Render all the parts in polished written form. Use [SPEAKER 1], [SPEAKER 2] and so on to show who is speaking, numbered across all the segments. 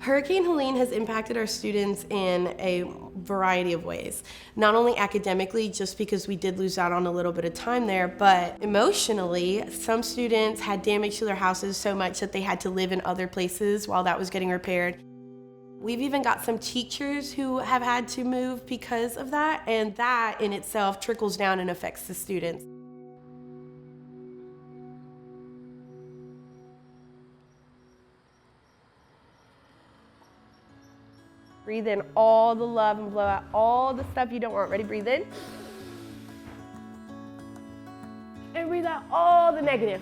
[SPEAKER 1] Hurricane Helene has impacted our students in a variety of ways. Not only academically, just because we did lose out on a little bit of time there, but emotionally, some students had damage to their houses so much that they had to live in other places while that was getting repaired. We've even got some teachers who have had to move because of that, and that in itself trickles down and affects the students. Breathe in all the love and blow out all the stuff you don't want. Ready? Breathe in. And breathe out all the negative.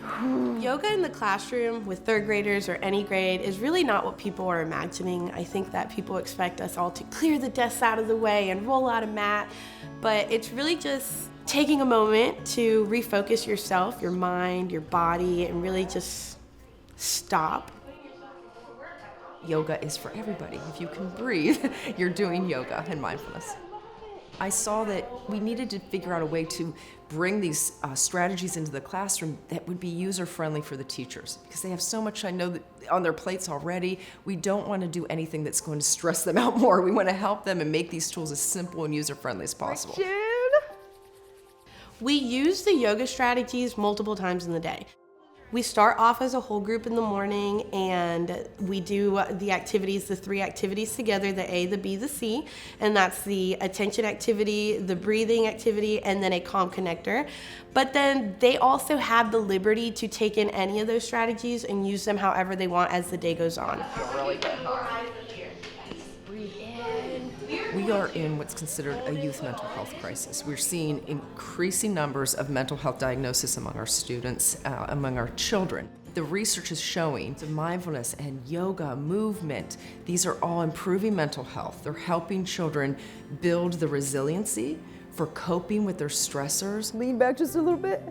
[SPEAKER 1] Yoga in the classroom with third graders or any grade is really not what people are imagining. I think that people expect us all to clear the desks out of the way and roll out a mat, but it's really just taking a moment to refocus yourself, your mind, your body, and really just stop.
[SPEAKER 2] Yoga is for everybody. If you can breathe, you're doing yoga and mindfulness. I saw that we needed to figure out a way to bring these strategies into the classroom that would be user-friendly for the teachers, because they have so much, I know, that on their plates already. We don't want to do anything that's going to stress them out more. We want to help them and make these tools as simple and user-friendly as possible.
[SPEAKER 1] We use the yoga strategies multiple times in the day. We start off as a whole group in the morning, and we do the activities, the 3 activities together, the A, the B, the C, and that's the attention activity, the breathing activity, and then a calm connector. But then they also have the liberty to take in any of those strategies and use them however they want as the day goes on.
[SPEAKER 2] Really good, huh? We are in what's considered a youth mental health crisis. We're seeing increasing numbers of mental health diagnoses among our students, among our children. The research is showing that mindfulness and yoga, movement, these are all improving mental health. They're helping children build the resiliency for coping with their stressors.
[SPEAKER 3] Lean back just a little bit.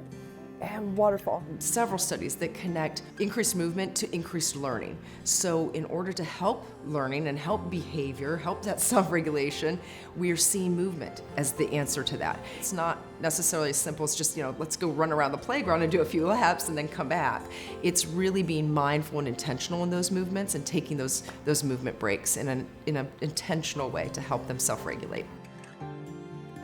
[SPEAKER 3] And waterfall.
[SPEAKER 2] Several studies that connect increased movement to increased learning. So in order to help learning and help behavior, help that self-regulation, we are seeing movement as the answer to that. It's not necessarily as simple as just, let's go run around the playground and do a few laps and then come back. It's really being mindful and intentional in those movements and taking those movement breaks in an intentional way to help them self-regulate.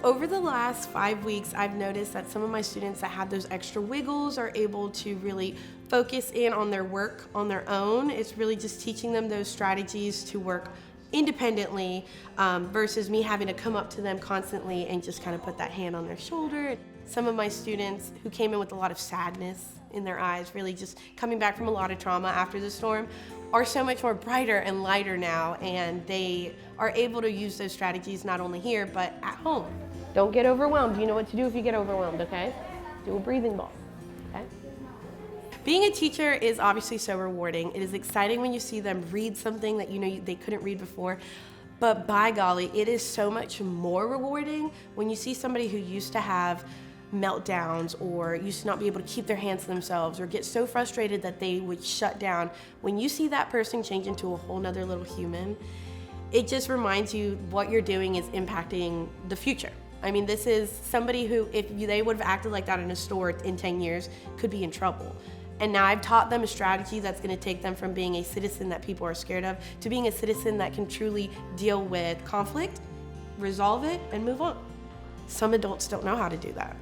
[SPEAKER 1] Over the last 5 weeks, I've noticed that some of my students that have those extra wiggles are able to really focus in on their work on their own. It's really just teaching them those strategies to work independently versus me having to come up to them constantly and just kind of put that hand on their shoulder. Some of my students who came in with a lot of sadness in their eyes, really just coming back from a lot of trauma after the storm, are so much more brighter and lighter now, and they are able to use those strategies not only here, but at home. Don't get overwhelmed. You know what to do if you get overwhelmed, okay? Do a breathing ball, okay? Being a teacher is obviously so rewarding. It is exciting when you see them read something that they couldn't read before, but by golly, it is so much more rewarding when you see somebody who used to have meltdowns or used to not be able to keep their hands to themselves or get so frustrated that they would shut down. When you see that person change into a whole nother little human, it just reminds you what you're doing is impacting the future. I mean, this is somebody who, if they would have acted like that in a store in 10 years, could be in trouble. And now I've taught them a strategy that's going to take them from being a citizen that people are scared of to being a citizen that can truly deal with conflict, resolve it, and move on. Some adults don't know how to do that.